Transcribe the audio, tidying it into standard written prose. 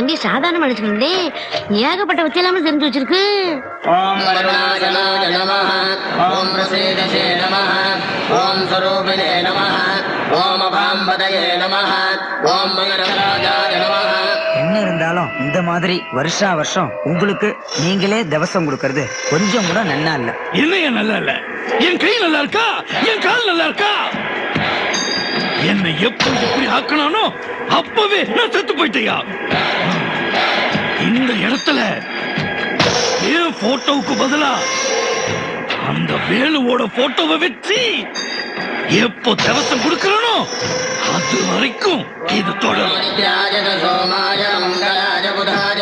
தம்பி சாதாரண மனுஷங்களே ஏகப்பட்ட வச்சலாம தெரிஞ்சு வச்சிருக்கு. ஓம் வருணாஜனாய நமஹ ஓம் பிரசீதசே நமஹ ஓம் ஸ்வரூபிணே நமஹ ஓம் அபாம்பதயே நமஹ ஓம் மகரராஜாய நமஹ. என்ன இருந்தாலும் இந்த மாதிரி வருஷா வருஷம் உங்களுக்கு நீங்களே தவசம் கொடுக்கறது கொஞ்சம் கூட நன்னா இல்ல. என்னைய நல்லா இல்ல? என் கை நல்லா இருக்கா? என் கால் நல்லா இருக்கா? என்னை எப்ப எப்படி ஆக்கணானோ அப்பவே நான் செத்து போயிட்டையா. இந்த இடத்துல என் போட்டோவுக்கு பதிலா அந்த வேலுவோட போட்டோவை வச்சு எப்போ தவசம் கொடுக்கறனோ அது வரைக்கும் இது தொடரும். சோமாய மங்களாய புதாய